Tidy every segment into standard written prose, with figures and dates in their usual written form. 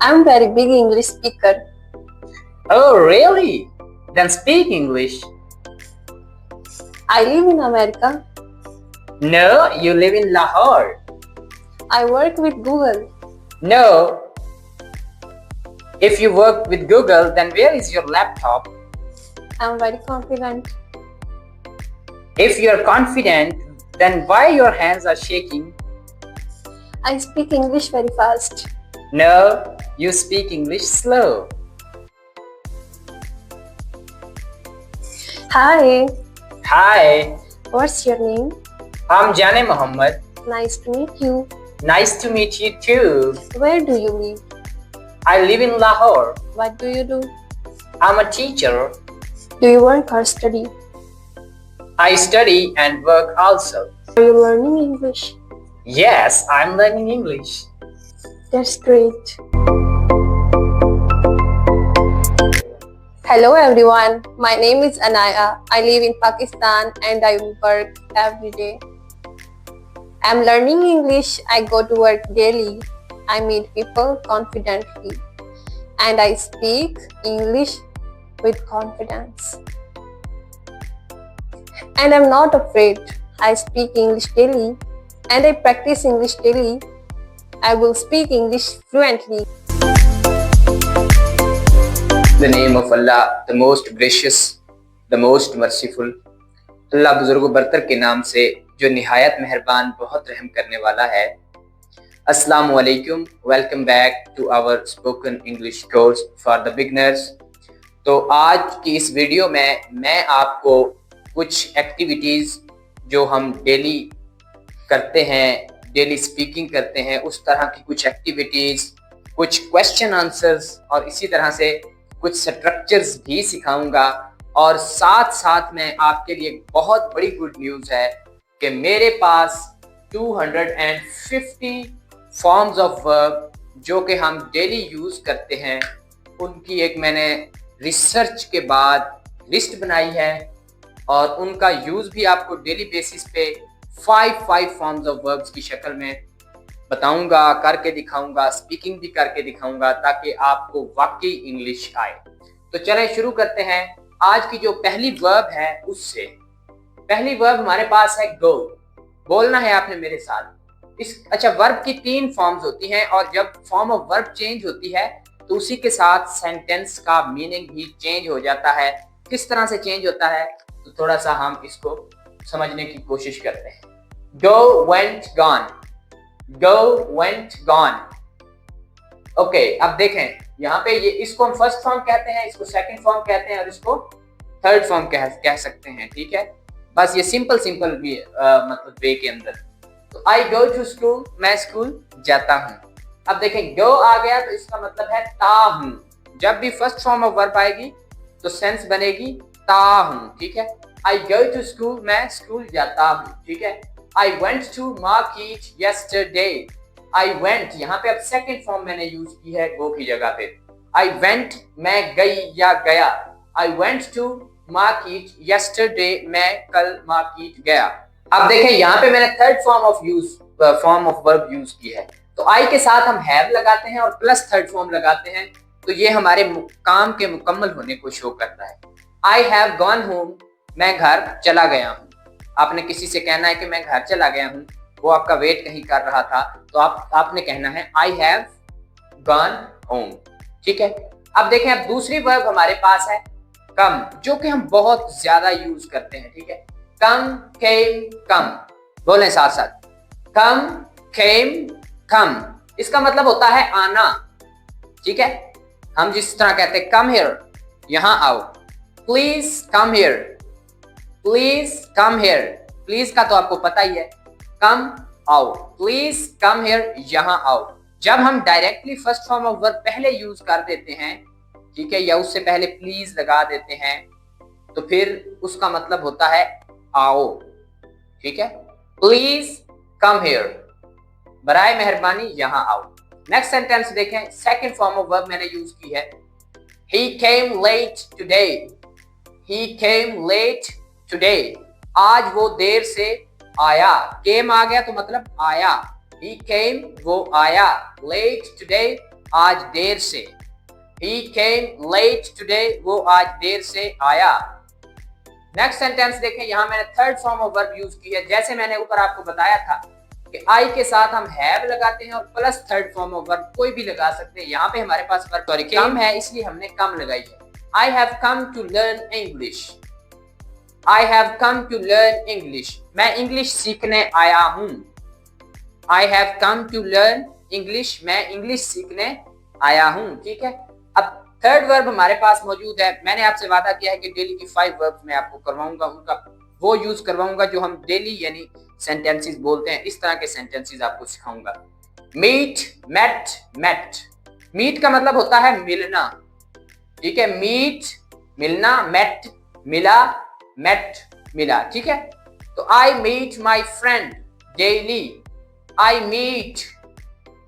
I'm very big English speaker. Oh, really? Then speak English. I live in America. No, you live in Lahore. I work with Google. No. If you work with Google, then where is your laptop? I'm very confident. If you are confident, then why your hands are shaking? I speak English very fast. No, you speak English slow. Hi. Hi, What's your name? I'm Jane Mohammed. Nice to meet you. Nice to meet you too. Where do you live? I live in Lahore. What do you do? I'm a teacher. Do you work or study? I study and work also. Are you learning English? Yes, I'm learning English. That's great. Hello everyone, my name is Anaya. I live in Pakistan and I work every day. I'm learning English. I go to work daily. I meet people confidently and I speak English with confidence. And I'm not afraid. I speak English daily and I practice English daily. I will speak English fluently. The name of Allah, the most gracious, the most merciful. अल्लाह बुजुर्ग बरतर के नाम से जो निहायत मेहरबान बहुत रहम करने वाला है। अस्सलामु अलैकुम, welcome back to our spoken English course for the beginners. तो आज की इस वीडियो में मैं आपको कुछ एक्टिविटीज़ जो हम डेली करते हैं, डेली स्पीकिंग करते हैं, उस तरह की कुछ एक्टिविटीज़, कुछ क्वेश्चन आंसर्स और इसी तरह से कुछ स्ट्रक्चर्स भी सिखाऊंगा। और साथ साथ में आपके लिए बहुत बड़ी गुड न्यूज़ है कि मेरे पास 250 फॉर्म्स ऑफ वर्ब जो कि हम डेली यूज़ करते हैं, उनकी एक मैंने रिसर्च के बाद लिस्ट बनाई है और उनका यूज़ भी आपको डेली बेसिस पे 5 फॉर्म्स ऑफ वर्ब्स की शक्ल में बताऊंगा, करके दिखाऊंगा, स्पीकिंग भी करके दिखाऊंगा ताकि आपको वाकई इंग्लिश आए। तो चलें शुरू करते हैं। आज की जो पहली वर्ब है उससे पहली वर्ब हमारे पास है गो। बोलना है आपने मेरे साथ। अच्छा, वर्ब की 3 फॉर्म्स होती हैं और जब फॉर्म ऑफ वर्ब चेंज होती है तो उसी के साथ सेंटेंस का मीनिंग भी चेंज हो जाता है। किस तरह से चेंज होता है तो थोड़ा सा हम इसको समझने की कोशिश करते हैं। Go, went, gone. Go, went, gone. Okay, अब देखें यहाँ पे ये इसको हम फर्स्ट फॉर्म कहते हैं, इसको सेकंड फॉर्म कहते हैं और इसको थर्ड फॉर्म कह सकते हैं। ठीक है, बस ये सिंपल भी मतलब वे के अंदर। तो आई गो टू स्कूल, मैं स्कूल जाता हूँ। अब देखें गो आ गया तो इसका मतलब है ता हूँ। जब भी फर्स्ट फॉर्म ऑफ वर्ब आएगी तो सेंस बनेगी ता हूँ। ठीक है, आई गो टू स्कूल, मैं स्कूल जाता हूँ। ठीक है, I went to market yesterday. I went यहाँ पे अब सेकंड फॉर्म मैंने यूज की है गो की जगह पे। I went मैं गई या गया। I went to market yesterday मैं कल मार्केट गया। अब देखें यहाँ पे मैंने third form of verb use की है। तो I के साथ हम have लगाते हैं और प्लस थर्ड फॉर्म लगाते हैं तो ये हमारे काम के मुकम्मल होने को शो करता है। I have gone home, मैं घर चला गया हूँ। आपने किसी से कहना है कि मैं घर चला गया हूँ, वो आपका वेट कहीं कर रहा था, तो आपने कहना है आई हैव गॉन होम। ठीक है, अब देखें अब दूसरी वर्ब हमारे पास है कम, जो कि हम बहुत ज्यादा यूज करते हैं। ठीक है, कम, केम, कम। बोलें साथ साथ, कम, केम, कम। इसका मतलब होता है आना। ठीक है, हम जिस तरह कहते हैं कम हियर, यहाँ आओ। Please come here, please come here. Please का तो आपको पता ही है, कम आओ। प्लीज कम हियर, यहाँ आओ। जब हम directly first form of verb पहले यूज कर देते हैं, ठीक है, या उससे पहले प्लीज लगा देते हैं तो फिर उसका मतलब होता है आओ। ठीक है, प्लीज कम हियर, बराए मेहरबानी यहाँ आओ। नेक्स्ट सेंटेंस देखें, सेकंड फॉर्म ऑफ वर्ब मैंने यूज की है he came late today. he came late today. आज वो देर से आया। came आ गया तो मतलब आया। he came वो आया। late today आज देर से। He came late today, वो आज देर से आया। नेक्स्ट सेंटेंस देखें, यहाँ मैंने third form of verb use की है। जैसे मैंने ऊपर आपको बताया था कि आई के साथ हम हैव लगाते हैं और plus third form of verb कोई भी लगा सकते हैं। यहाँ पे हमारे पास वर्ब कम है, इसलिए हमने कम लगाई है। I have come to learn English. I have come to learn English, मैं इंग्लिश सीखने आया हूँ। I have come to learn English, मैं इंग्लिश सीखने आया हूँ। ठीक है, अब थर्ड वर्ब हमारे पास मौजूद है। मैंने आपसे वादा किया है कि डेली की 5 वर्ब्स मैं आपको करवाऊंगा, उनका वो यूज करवाऊंगा जो हम डेली यानी सेंटेंसेस बोलते हैं। इस तरह के सेंटेंसेस आपको सिखाऊंगा। Meet, met, met. मीट का मतलब होता है मिलना। ठीक है, मीट मिलना, मेट मिला, मेट मिला। ठीक है, तो I meet my friend daily. I meet,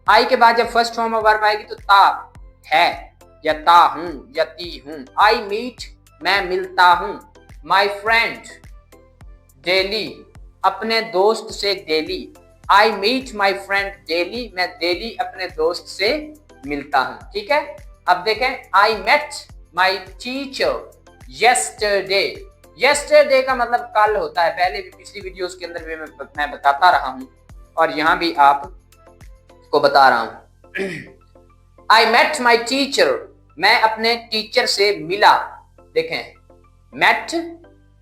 I के बाद जब फर्स्ट फॉर्म ऑफ वर्ब आएगी तो ता है या ता हूं या ती हूं। आई मीट, मैं मिलता हूं। माई फ्रेंड डेली, अपने दोस्त से daily. I meet my friend daily, मैं डेली अपने दोस्त से मिलता हूं। ठीक है, अब देखें, I met my teacher yesterday. Yesterday का मतलब कल होता है, पहले भी पिछली वीडियोस के अंदर भी मैं बताता रहा हूं और यहां भी आपको बता रहा हूं। आई मेट माई टीचर, मैं अपने टीचर से मिला। देखें, मेट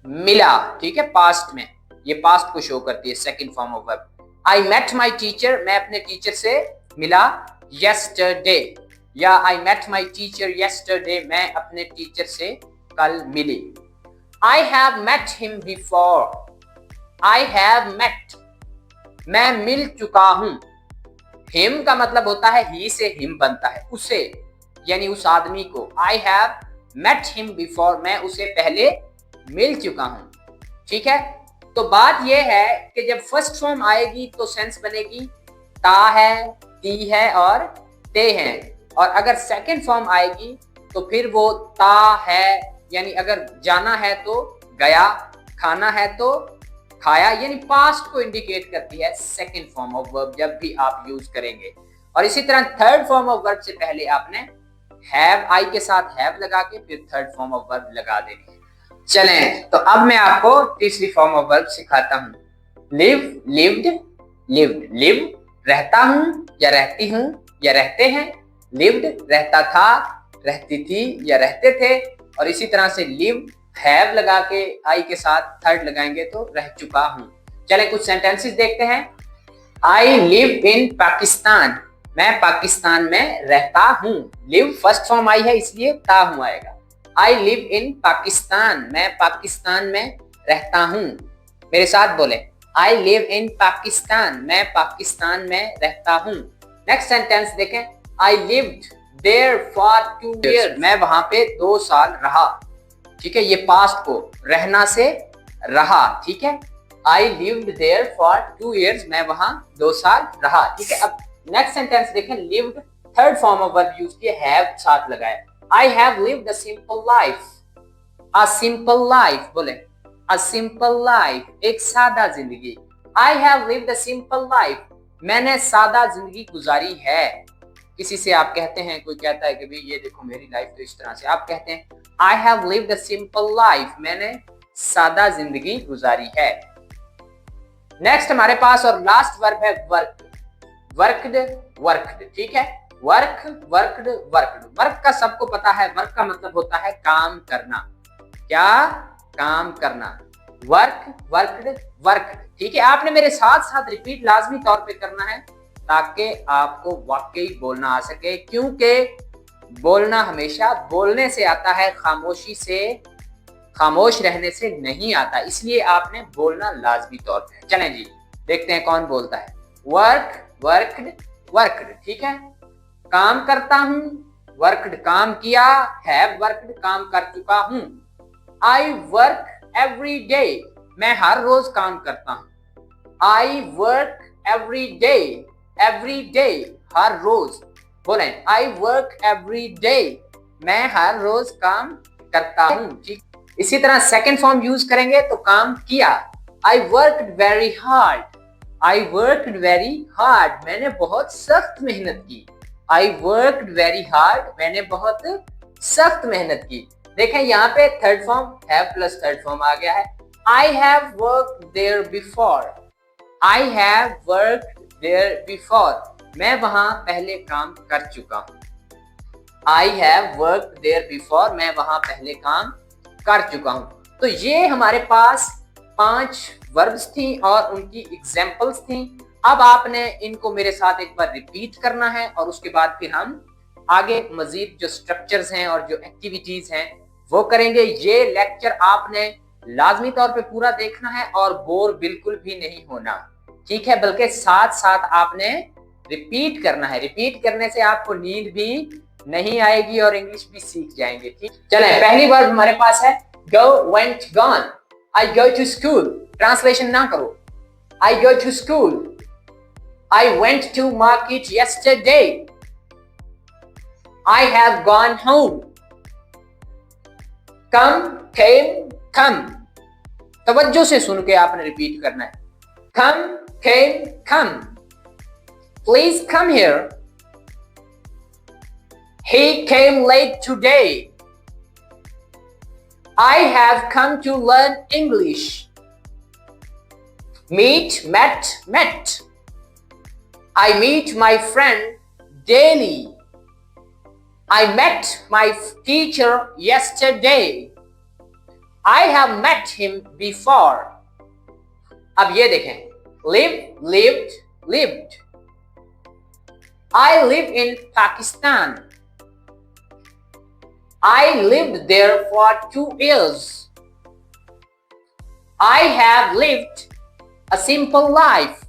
मिला, ठीक है, पास्ट में, ये पास्ट को शो करती है second form of verb. I met my teacher, मैं अपने टीचर से मिला यस्टरडे, या I met my teacher yesterday, मैं अपने टीचर से कल मिली। I have met him before. I have met, मैं मिल चुका हूं। हिम का मतलब होता है ही से हिम बनता है, उसे यानी उस आदमी को। I have met him before, मैं उसे पहले मिल चुका हूं। ठीक है, तो बात यह है कि जब फर्स्ट फॉर्म आएगी तो सेंस बनेगी ता है, ती है और ते हैं, और अगर सेकंड फॉर्म आएगी तो फिर वो ता है, यानी अगर जाना है तो गया, खाना है तो खाया, यानी पास्ट को इंडिकेट करती है सेकंड फॉर्म ऑफ वर्ब जब भी आप यूज करेंगे। और इसी तरह थर्ड फॉर्म ऑफ वर्ब से पहले आपने हैव, आई के साथ हैव लगा के फिर थर्ड फॉर्म ऑफ वर्ब लगा देनी है। चलें, तो अब मैं आपको तीसरी फॉर्म ऑफ वर्ब सिखाता हूं। Live, lived, lived. लिव रहता हूं या रहती हूं या रहते हैं। लिव्ड रहता था, रहती थी या रहते थे। और इसी तरह से लिव हैव लगा के आई के साथ थर्ड लगाएंगे तो रह चुका हूं। चलें, कुछ सेंटेंसेस देखते हैं। आई लिव इन पाकिस्तान, मैं पाकिस्तान में रहता हूं। लिव फर्स्ट फॉर्म आई है इसलिए ता हूं आएगा। आई लिव इन पाकिस्तान, मैं पाकिस्तान में रहता हूं। मेरे साथ बोले, आई लिव इन पाकिस्तान, मैं पाकिस्तान में रहता हूं। नेक्स्ट सेंटेंस देखें, I lived there for 2 years, मैं वहां पे 2 साल रहा। ठीक है, ये पास्ट को रहना से रहा। ठीक है, I lived there for 2 years, मैं वहां 2 साल रहा। ठीक है, अब नेक्स्ट सेंटेंस देखें, lived third form of verb use किया, हैव साथ लगाया। I have lived a simple life. A simple life बोले, अ सिंपल लाइफ, एक सादा जिंदगी। I have lived a simple life, मैंने सादा जिंदगी गुजारी है। किसी से आप कहते हैं, कोई कहता है कि भाई ये देखो मेरी लाइफ तो इस तरह से, आप कहते हैं I have lived a simple life, मैंने सादा जिंदगी गुजारी है। नेक्स्ट हमारे पास और लास्ट वर्ब है वर्क। Worked, worked. ठीक है, वर्क, वर्कड, वर्कड। वर्क का सबको पता है, वर्क का मतलब होता है काम करना। क्या? काम करना। Work, worked, worked. ठीक है, आपने मेरे साथ साथ रिपीट लाजमी तौर पे करना है ताकि आपको वाकई बोलना आ सके, क्योंकि बोलना हमेशा बोलने से आता है, खामोशी से, खामोश रहने से नहीं आता। इसलिए आपने बोलना लाजमी तौर पे। चलें जी, देखते हैं कौन बोलता है। Work, worked, worked. ठीक है, काम करता हूं, वर्कड काम किया, हैव वर्कड काम कर चुका हूं। आई वर्क एवरी डे, मैं हर रोज काम करता हूं। I work every day, every day हर रोज। बोलें, आई वर्क एवरी डे, मैं हर रोज काम करता हूं। ठीक, इसी तरह सेकंड फॉर्म यूज करेंगे तो काम किया। I worked very hard, I worked very hard, मैंने बहुत सख्त मेहनत की। आई वर्कड वेरी हार्ड, मैंने बहुत सख्त मेहनत की। देखें यहाँ पे third form have plus third form आ गया है। I have worked there before, I have worked there before, मैं वहां पहले काम कर चुका हूं। I have worked there before, मैं वहां पहले काम कर चुका हूं। तो ये हमारे पास 5 वर्ब्स थी और उनकी एग्जांपल्स थी। अब आपने इनको मेरे साथ एक बार रिपीट करना है और उसके बाद फिर हम आगे मजीद जो स्ट्रक्चर्स हैं और जो एक्टिविटीज हैं वो करेंगे। ये लेक्चर आपने लाजमी तौर पे पूरा देखना है और बोर बिल्कुल भी नहीं होना, ठीक है, बल्कि साथ साथ आपने रिपीट करना है। रिपीट करने से आपको नींद भी नहीं आएगी और इंग्लिश भी सीख जाएंगे, ठीक। चलें, पहली वर्ब हमारे पास है go, went, gone। I go to school, translation ना करो। I go to school, I went to market yesterday, I have gone home, come, came, come। तवज्जो से सुन के आपने रिपीट करना है। come, came, come, please come here, he came late today, I have come to learn English, meet, met, met, I meet my friend daily, I met my teacher yesterday, I have met him before। अब ये देखें, live, lived, lived, I live in Pakistan, I lived there for 2 years, I have lived a simple life।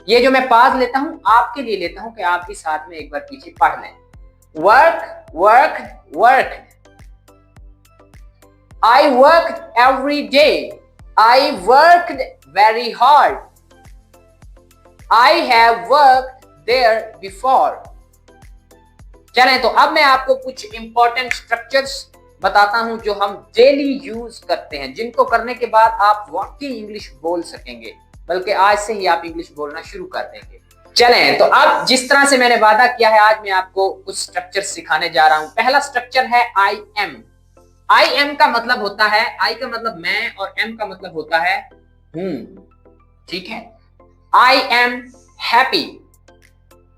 ये जो मैं पास लेता हूं आपके लिए लेता हूं कि आप भी साथ में एक बार पीछे पढ़ लें। work, worked, worked, I worked every day, I worked very hard, I have worked there before। चलें, तो अब मैं आपको कुछ इंपॉर्टेंट स्ट्रक्चर्स बताता हूं जो हम डेली यूज करते हैं, जिनको करने के बाद आप वाकई इंग्लिश बोल सकेंगे, बल्कि आज से ही आप इंग्लिश बोलना शुरू कर देंगे। चलें, तो अब जिस तरह से मैंने वादा किया है आज मैं आपको कुछ स्ट्रक्चर सिखाने जा रहा हूं। पहला स्ट्रक्चर है आई एम। आई एम का मतलब होता है, आई का मतलब मैं और एम का मतलब होता है हूं, ठीक है। आई एम हैप्पी,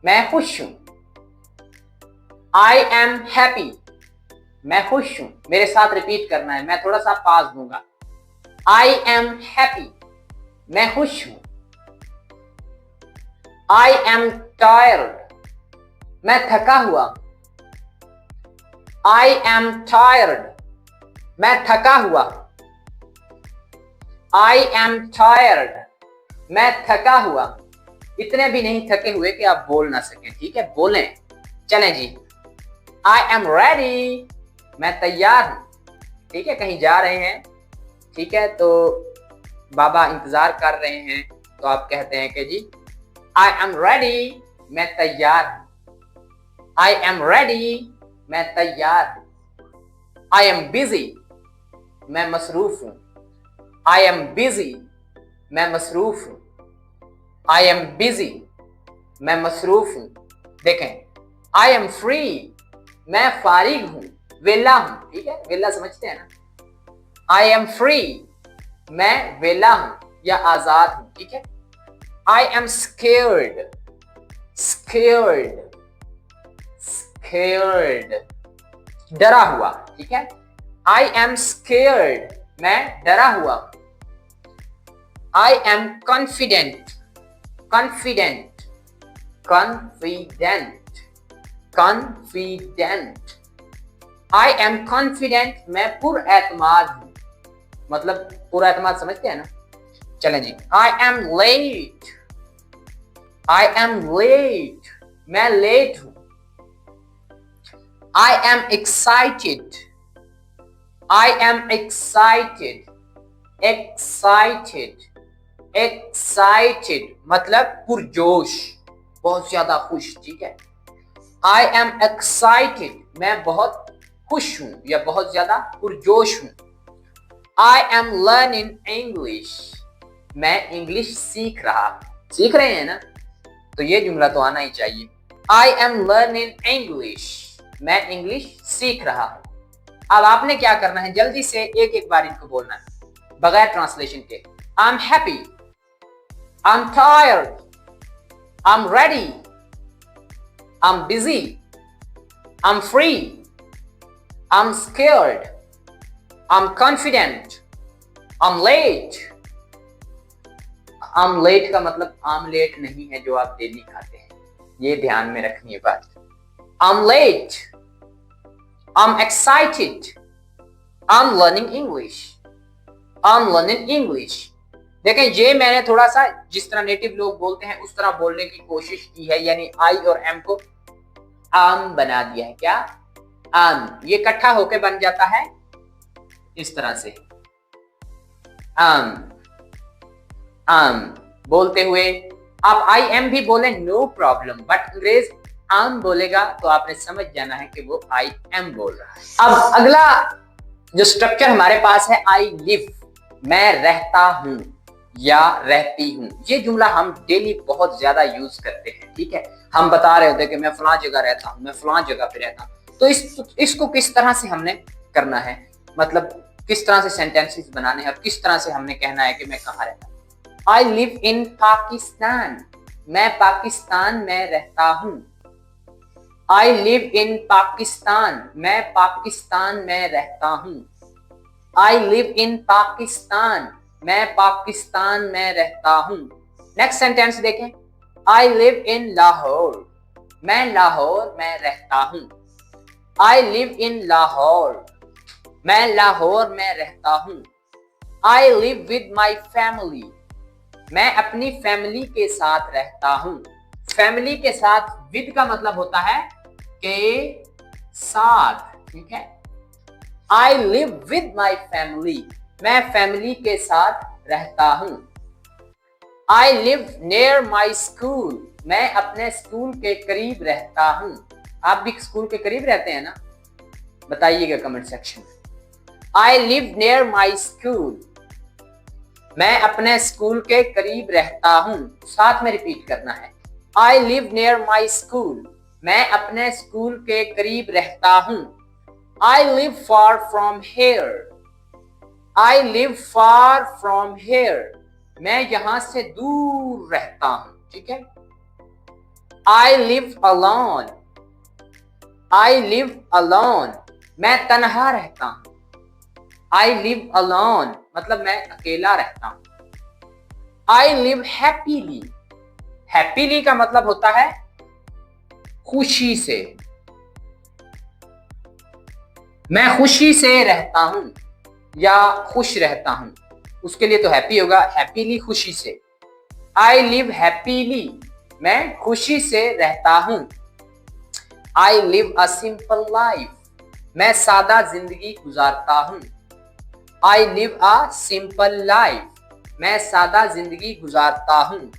मैं खुश हूं। आई एम हैप्पी, मैं खुश हूं। मेरे साथ रिपीट करना है, मैं थोड़ा सा पास दूंगा। आई एम हैप्पी, मैं खुश हूं। आई एम टायर्ड, मैं थका हुआ। आई एम टायर्ड, मैं थका हुआ। आई एम टायर्ड, मैं थका हुआ। इतने भी नहीं थके हुए कि आप बोल ना सकें, ठीक है, बोलें। चलें जी, आई एम रेडी, मैं तैयार हूं, ठीक है, कहीं जा रहे हैं, ठीक है, तो बाबा इंतजार कर रहे हैं, तो आप कहते हैं कि जी आई एम रेडी, मैं तैयार हूं। आई एम रेडी, मैं तैयार हूं। आई एम बिजी, मैं मसरूफ हूं। आई एम बिजी, मैं मसरूफ हूं। आई एम बिजी, मैं मसरूफ हूं। देखें, आई एम फ्री, मैं फारिग हूं, वेला हूं, ठीक है, वेला समझते हैं ना। आई एम फ्री, मैं वेला हूं या आजाद हूं, ठीक है। I am scared, scared, scared, डरा हुआ, ठीक है। आई एम स्केयर्ड, मैं डरा हुआ। I am confident, confident, confident, confident. I am confident, मैं पुरएतमाद हूं, मतलब पुरएतमाद समझते हैं ना। चलें जी, I am late, I am late, मैं लेट हूं। I am excited, I am excited, excited, excited मतलब पुरजोश, बहुत ज्यादा खुश, ठीक है। आई एम एक्साइटेड, मैं बहुत खुश हूं या बहुत ज्यादा पुरजोश हूं। आई एम लर्निंग इंग्लिश, मैं इंग्लिश सीख रहा। सीख रहे हैं ना, तो ये जुमला तो आना ही चाहिए। I am learning English. मैं इंग्लिश सीख रहा हूं। अब आपने क्या करना है, जल्दी से एक एक बार इनको बोलना है बगैर ट्रांसलेशन के। I'm happy, I'm tired, I'm ready, I'm busy, I'm free, I'm scared, I'm confident, I'm late. Omelette का मतलब आमलेट नहीं है जो आप डेली खाते हैं, ये ध्यान में रखनी है बात। I'm late, I'm excited, I'm learning English, I'm learning English. देखें, ये मैंने थोड़ा सा जिस तरह नेटिव लोग बोलते हैं उस तरह बोलने की कोशिश की है, यानी आई और एम को आम बना दिया है। क्या? आम। ये इकट्ठा होके बन जाता है इस तरह से, आम। आम बोलते हुए आप आई एम भी बोले नो प्रॉब्लम, बट अंग्रेज आम बोलेगा तो आपने समझ जाना है कि वो आई एम बोल रहा है। अब अगला जो स्ट्रक्चर हमारे पास है, आई लिव, मैं रहता हूं या रहती हूं। ये जुमला हम डेली बहुत ज्यादा यूज करते हैं, ठीक है। हम बता रहे होते हैं कि मैं फलां जगह रहता हूं, मैं फलां जगह पे रहता हूं। तो इसको किस तरह से हमने करना है, मतलब किस तरह से सेंटेंसेस बनाने हैं और किस तरह से हमने कहना है कि मैं कहाँ रहता हूं। I live in Pakistan, मैं पाकिस्तान में रहता हूँ। I live in Pakistan, मैं पाकिस्तान में रहता हूँ। I live in Pakistan, मैं पाकिस्तान में रहता हूँ। नेक्स्ट सेंटेंस देखें, I live in Lahore, मैं लाहौर में रहता हूँ। I live in Lahore, मैं लाहौर में रहता हूँ। I live with my family, मैं अपनी फैमिली के साथ रहता हूं। फैमिली के साथ विद का मतलब होता है के साथ, ठीक है। I live with my family, मैं फैमिली के साथ रहता हूं। I live near my school, मैं अपने स्कूल के करीब रहता हूं। आप भी स्कूल के करीब रहते हैं ना? बताइएगा कमेंट सेक्शन में। I live near my school, मैं अपने स्कूल के करीब रहता हूं। साथ में रिपीट करना है, I live near my school, मैं अपने स्कूल के करीब रहता हूं। I live far from here, I live far from here, मैं यहां से दूर रहता हूं, ठीक है। I live alone, I live alone, मैं तन्हा रहता हूं। I live alone मतलब मैं अकेला रहता हूं। I live happily, happily का मतलब होता है खुशी से। मैं खुशी से रहता हूं या खुश रहता हूं, उसके लिए तो हैप्पी होगा, हैप्पीली खुशी से। I live happily, मैं खुशी से रहता हूं। I live a simple life, मैं सादा जिंदगी गुजारता हूं। I live a simple life, मैं सादा जिंदगी गुजारता हूँ।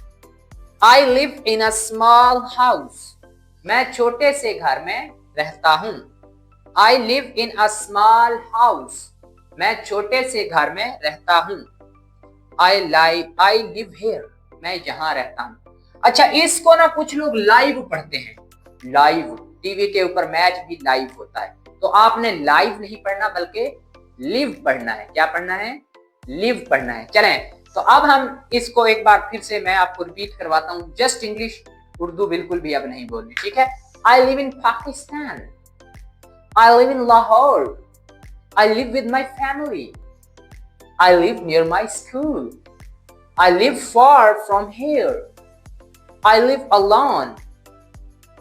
I live in a small house, मैं छोटे से घर में रहता हूँ। I live in a small house, मैं छोटे से घर में रहता हूँ। I live here, मैं यहाँ रहता हूँ। अच्छा, इसको ना कुछ लोग लाइव पढ़ते हैं, लाइव टीवी के ऊपर मैच भी लाइव होता है, तो आपने लाइव नहीं पढ़ना बल्कि लिव पढ़ना है। क्या पढ़ना है? लिव पढ़ना है। चलें, तो अब हम इसको एक बार फिर से मैं आपको रिपीट करवाता हूं, जस्ट इंग्लिश, उर्दू बिल्कुल भी अब नहीं बोलनी, ठीक है। I live in Pakistan, I live in Lahore, I live with my family, I live near my school, I live far from here, I live alone,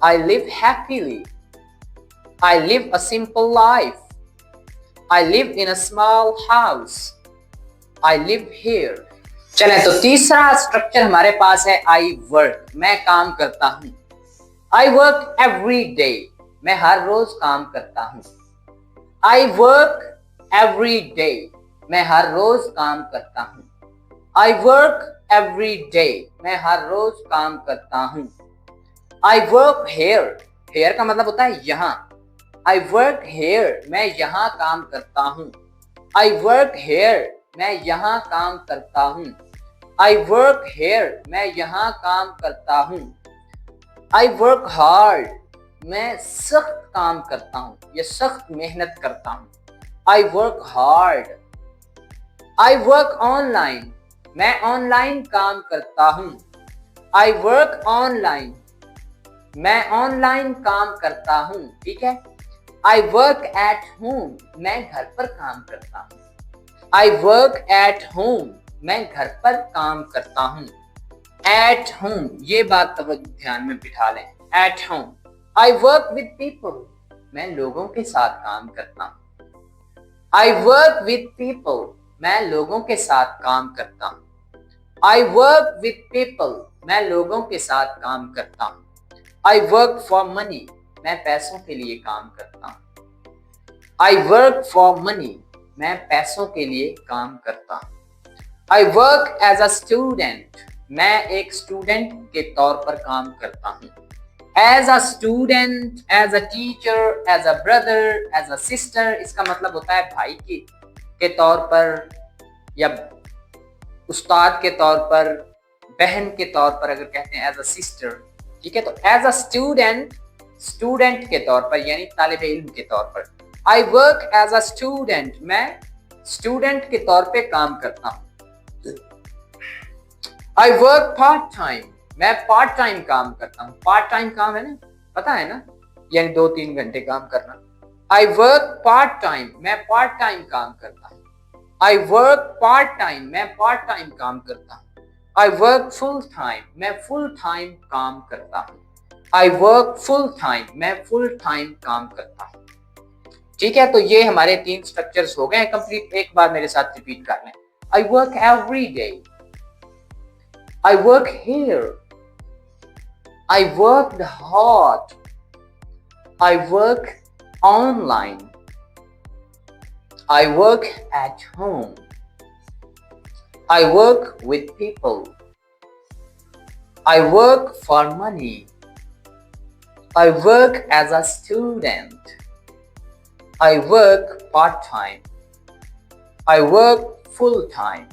I live happily, I live a simple life, I live in a small house, I live here. चलें, तो तीसरा structure हमारे पास है I work, मैं काम करता हूं। I work every day, मैं हर रोज काम करता हूं। I work every day, मैं हर रोज काम करता हूं। I work every day, मैं हर रोज काम करता हूं। I work here, here का मतलब होता है यहाँ। I work here, मैं यहाँ काम करता हूँ। I work here, मैं यहाँ काम करता हूँ। I work here, मैं यहाँ काम करता हूँ। I work hard. मैं सख्त काम करता हूँ या सख्त मेहनत करता हूँ. I work hard. I work online. मैं ऑनलाइन काम करता हूँ. I work online. मैं ऑनलाइन काम करता हूँ. ठीक है. I work at home. मैं घर पर काम करता हूँ. I work at home. मैं घर पर काम करता हूँ. At home, ये बात तो ध्यान में बिठा लें. At home. I work with people. मैं लोगों के साथ काम करता हूँ. I work with people. मैं लोगों के साथ काम करता हूँ. I work with people. मैं लोगों के साथ काम करता हूँ. I work for money. मैं पैसों के लिए काम करता हूँ. I work for money. मैं पैसों के लिए काम करता हूँ. I work as a student. मैं एक स्टूडेंट के तौर पर काम करता हूँ. As a student, as a teacher, as a brother, as a sister, इसका मतलब होता है भाई के तौर पर या उस्ताद के तौर पर, बहन के तौर पर अगर कहते हैं as a sister. ठीक है. तो as a student, स्टूडेंट के तौर पर यानी तालिब इल्म के तौर पर. I work as a student. मैं स्टूडेंट के तौर पे काम करता हूँ. I work part time. मैं पार्ट टाइम काम करता हूँ. पार्ट टाइम काम है ना, पता है ना, यानी 2-3 घंटे काम करना. I work part time. मैं पार्ट टाइम काम करता हूँ. I work part time. मैं पार्ट टाइम काम करता हूँ. I work full time. मैं फुल टाइम काम करता हूँ. I work full time. मैं फुल टाइम काम करता हूँ. ठीक है. तो ये हमारे 3 स्ट्रक्चर्स हो गए कंप्लीट. एक बार मेरे साथ रिपीट कर लें. I work every day. I work here. I worked hard. I work online. I work at home. I work with people. I work for money. I work as a student. I work part-time. I work full-time.